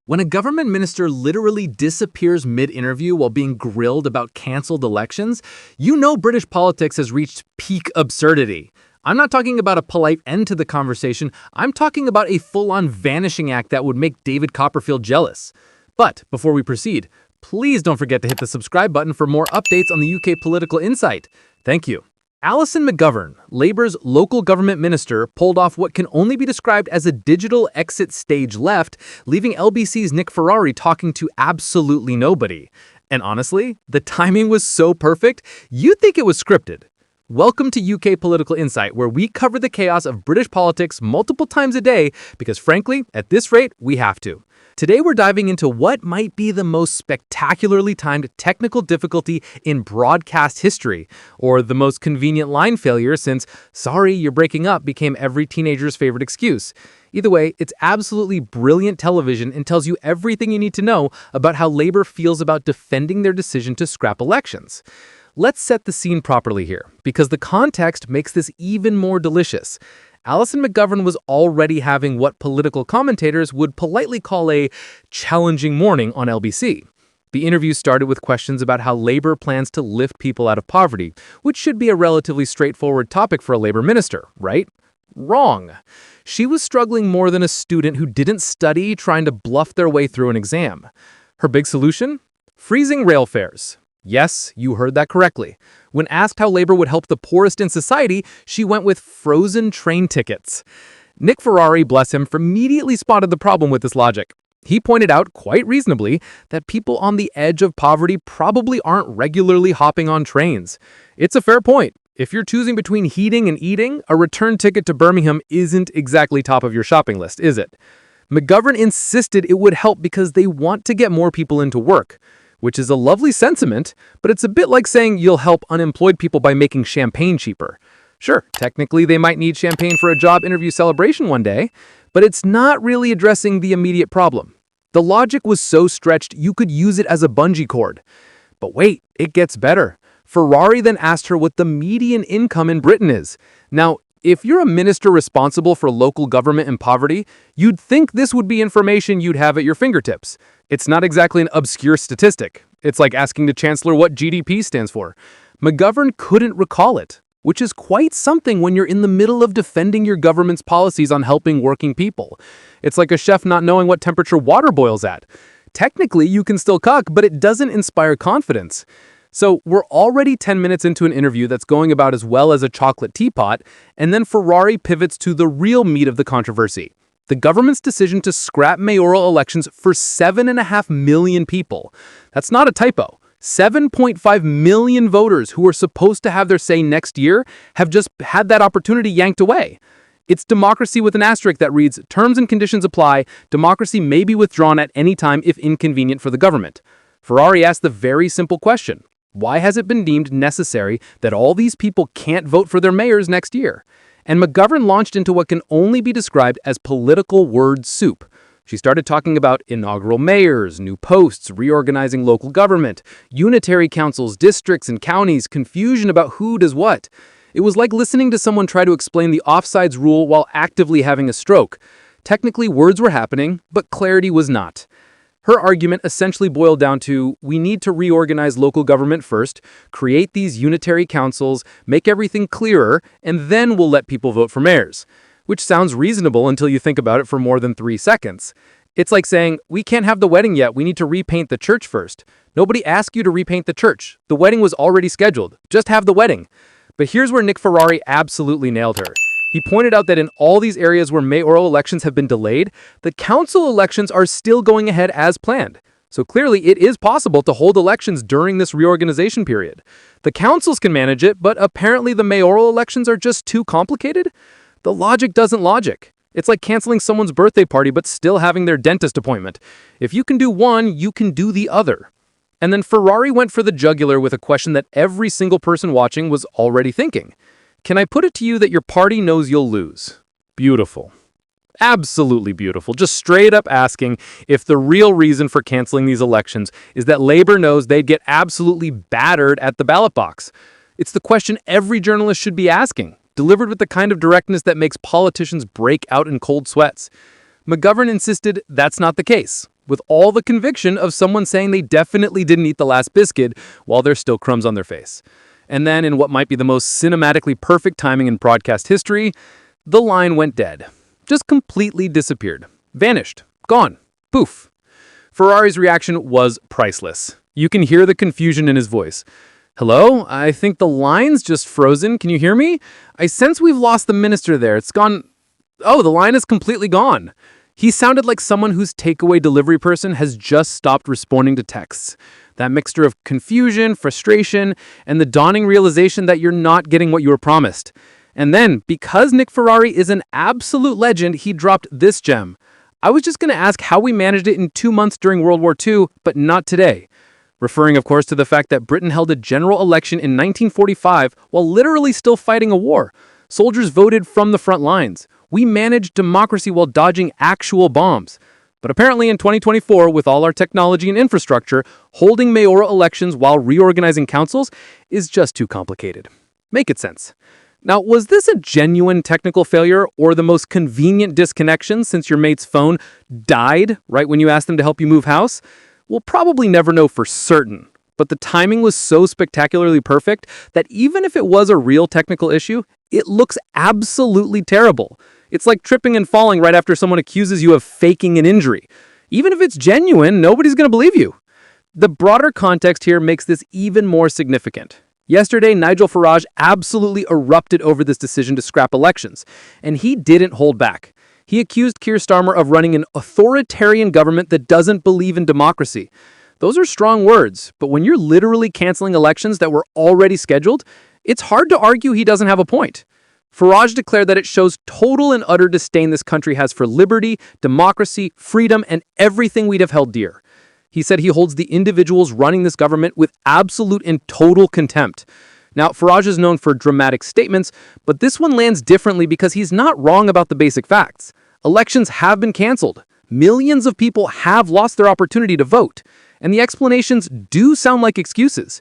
When a government minister literally disappears mid-interview while being grilled about cancelled elections, you know British politics has reached peak absurdity. I'm not talking about a polite end to the conversation, I'm talking about a full-on vanishing act that would make David Copperfield jealous. But before we proceed, please don't forget to hit the subscribe button for more updates on the UK political insight. Thank you. Alison McGovern, Labour's local government minister, pulled off what can only be described as a digital exit stage left, leaving LBC's Nick Ferrari talking to absolutely nobody. And honestly, the timing was so perfect, you'd think it was scripted. Welcome to UK Political Insight, where we cover the chaos of British politics multiple times a day, because frankly, at this rate, we have to. Today we're diving into what might be the most spectacularly timed technical difficulty in broadcast history, or the most convenient line failure since "sorry, you're breaking up" became every teenager's favorite excuse. Either way, it's absolutely brilliant television and tells you everything you need to know about how Labour feels about defending their decision to scrap elections. Let's set the scene properly here, because the context makes this even more delicious. Alison McGovern was already having what political commentators would politely call a challenging morning on LBC. The interview started with questions about how Labour plans to lift people out of poverty, which should be a relatively straightforward topic for a Labour minister, right? Wrong. She was struggling more than a student who didn't study trying to bluff their way through an exam. Her big solution? Freezing rail fares. Yes, you heard that correctly. When asked how Labour would help the poorest in society, she went with frozen train tickets. Nick Ferrari, bless him, immediately spotted the problem with this logic. He pointed out, quite reasonably, that people on the edge of poverty probably aren't regularly hopping on trains. It's a fair point. If you're choosing between heating and eating, a return ticket to Birmingham isn't exactly top of your shopping list, is it? McGovern insisted it would help because they want to get more people into work. Which is a lovely sentiment, but it's a bit like saying you'll help unemployed people by making champagne cheaper. Sure, technically they might need champagne for a job interview celebration one day, but it's not really addressing the immediate problem. The logic was so stretched you could use it as a bungee cord. But wait, it gets better. Ferrari then asked her what the median income in Britain is. Now, if you're a minister responsible for local government and poverty, you'd think this would be information you'd have at your fingertips. It's not exactly an obscure statistic. It's like asking the Chancellor what GDP stands for. McGovern couldn't recall it, which is quite something when you're in the middle of defending your government's policies on helping working people. It's like a chef not knowing what temperature water boils at. Technically, you can still cook, but it doesn't inspire confidence. So we're already 10 minutes into an interview that's going about as well as a chocolate teapot, and then Ferrari pivots to the real meat of the controversy. The government's decision to scrap mayoral elections for 7.5 million people. That's not a typo. 7.5 million voters who are supposed to have their say next year have just had that opportunity yanked away. It's democracy with an asterisk that reads, "Terms and conditions apply. Democracy may be withdrawn at any time if inconvenient for the government." Ferrari asked the very simple question, why has it been deemed necessary that all these people can't vote for their mayors next year? And McGovern launched into what can only be described as political word soup. She started talking about inaugural mayors, new posts, reorganizing local government, unitary councils, districts, and counties, confusion about who does what. It was like listening to someone try to explain the offsides rule while actively having a stroke. Technically, words were happening, but clarity was not. Her argument essentially boiled down to, we need to reorganize local government first, create these unitary councils, make everything clearer, and then we'll let people vote for mayors. Which sounds reasonable until you think about it for more than 3 seconds. It's like saying, we can't have the wedding yet, we need to repaint the church first. Nobody asked you to repaint the church. The wedding was already scheduled. Just have the wedding. But here's where Nick Ferrari absolutely nailed her. He pointed out that in all these areas where mayoral elections have been delayed, the council elections are still going ahead as planned. So clearly it is possible to hold elections during this reorganization period. The councils can manage it, but apparently the mayoral elections are just too complicated? The logic doesn't logic. It's like canceling someone's birthday party but still having their dentist appointment. If you can do one, you can do the other. And then Ferrari went for the jugular with a question that every single person watching was already thinking. Can I put it to you that your party knows you'll lose? Beautiful. Absolutely beautiful. Just straight up asking if the real reason for canceling these elections is that Labour knows they'd get absolutely battered at the ballot box. It's the question every journalist should be asking, delivered with the kind of directness that makes politicians break out in cold sweats. McGovern insisted that's not the case. with all the conviction of someone saying they definitely didn't eat the last biscuit while there's still crumbs on their face. And then, in what might be the most cinematically perfect timing in broadcast history, the line went dead. Just completely disappeared. Vanished. Gone. Poof. Ferrari's reaction was priceless. You can hear the confusion in his voice. "Hello? I think the line's just frozen. Can you hear me? I sense we've lost the minister there. It's gone. Oh, the line is completely gone." He sounded like someone whose takeaway delivery person has just stopped responding to texts. That mixture of confusion, frustration, and the dawning realization that you're not getting what you were promised. And then, because Nick Ferrari is an absolute legend, he dropped this gem. "I was just going to ask how we managed it in 2 months during World War II, but not today." Referring, of course, to the fact that Britain held a general election in 1945 while literally still fighting a war. Soldiers voted from the front lines. We managed democracy while dodging actual bombs. But apparently in 2024, with all our technology and infrastructure, holding mayoral elections while reorganizing councils is just too complicated. Make it sense. Now, was this a genuine technical failure or the most convenient disconnection since your mate's phone died right when you asked them to help you move house? We'll probably never know for certain. But the timing was so spectacularly perfect that even if it was a real technical issue, it looks absolutely terrible. It's like tripping and falling right after someone accuses you of faking an injury. Even if it's genuine, nobody's going to believe you. The broader context here makes this even more significant. Yesterday, Nigel Farage absolutely erupted over this decision to scrap elections, and he didn't hold back. He accused Keir Starmer of running an authoritarian government that doesn't believe in democracy. Those are strong words, but when you're literally canceling elections that were already scheduled, it's hard to argue he doesn't have a point. Farage declared that it shows total and utter disdain this country has for liberty, democracy, freedom, and everything we'd have held dear. He said he holds the individuals running this government with absolute and total contempt. Now, Farage is known for dramatic statements, but this one lands differently because he's not wrong about the basic facts. Elections have been canceled. Millions of people have lost their opportunity to vote. And the explanations do sound like excuses.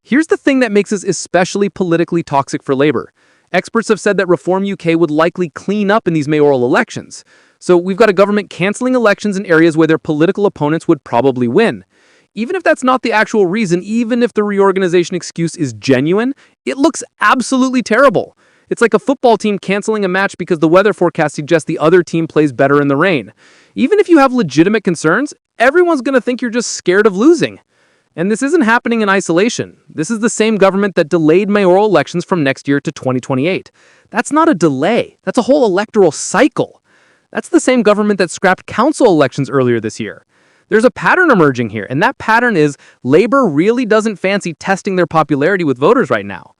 Here's the thing that makes this especially politically toxic for Labour. Experts have said that Reform UK would likely clean up in these mayoral elections. So we've got a government cancelling elections in areas where their political opponents would probably win. Even if that's not the actual reason, even if the reorganization excuse is genuine, it looks absolutely terrible. It's like a football team canceling a match because the weather forecast suggests the other team plays better in the rain. Even if you have legitimate concerns, everyone's going to think you're just scared of losing. And this isn't happening in isolation. This is the same government that delayed mayoral elections from next year to 2028. That's not a delay. That's a whole electoral cycle. That's the same government that scrapped council elections earlier this year. There's a pattern emerging here, and that pattern is Labour really doesn't fancy testing their popularity with voters right now.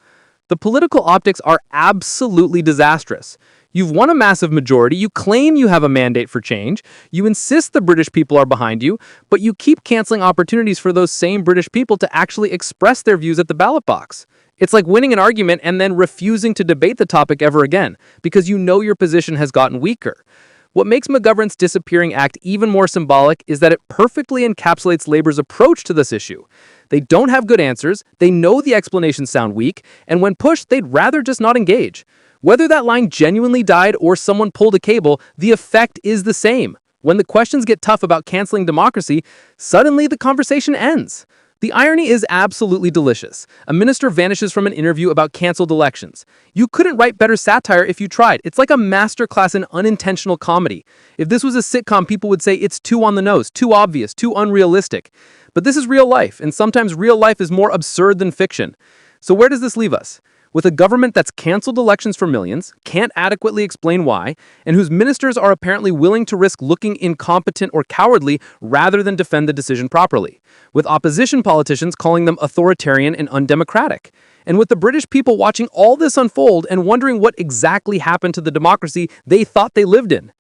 The political optics are absolutely disastrous. You've won a massive majority, you claim you have a mandate for change, you insist the British people are behind you, but you keep canceling opportunities for those same British people to actually express their views at the ballot box. It's like winning an argument and then refusing to debate the topic ever again, because you know your position has gotten weaker. What makes McGovern's disappearing act even more symbolic is that it perfectly encapsulates Labour's approach to this issue. They don't have good answers, they know the explanations sound weak, and when pushed, they'd rather just not engage. Whether that line genuinely died or someone pulled a cable, the effect is the same. When the questions get tough about canceling democracy, suddenly the conversation ends. The irony is absolutely delicious. A minister vanishes from an interview about canceled elections. You couldn't write better satire if you tried. It's like a masterclass in unintentional comedy. If this was a sitcom, people would say it's too on the nose, too obvious, too unrealistic. But this is real life, and sometimes real life is more absurd than fiction. So where does this leave us? With a government that's canceled elections for millions, can't adequately explain why, and whose ministers are apparently willing to risk looking incompetent or cowardly rather than defend the decision properly. With opposition politicians calling them authoritarian and undemocratic. And with the British people watching all this unfold and wondering what exactly happened to the democracy they thought they lived in.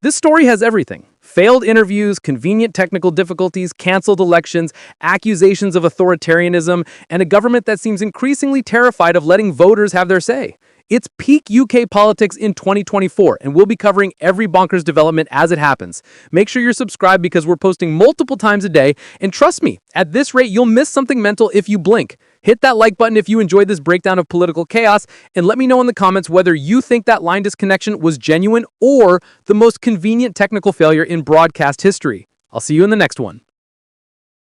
This story has everything. Failed interviews, convenient technical difficulties, canceled elections, accusations of authoritarianism, and a government that seems increasingly terrified of letting voters have their say. It's peak UK politics in 2024, and we'll be covering every bonkers development as it happens. Make sure you're subscribed because we're posting multiple times a day, and trust me, at this rate, you'll miss something mental if you blink. Hit that like button if you enjoyed this breakdown of political chaos, and let me know in the comments whether you think that line disconnection was genuine or the most convenient technical failure in broadcast history. I'll see you in the next one.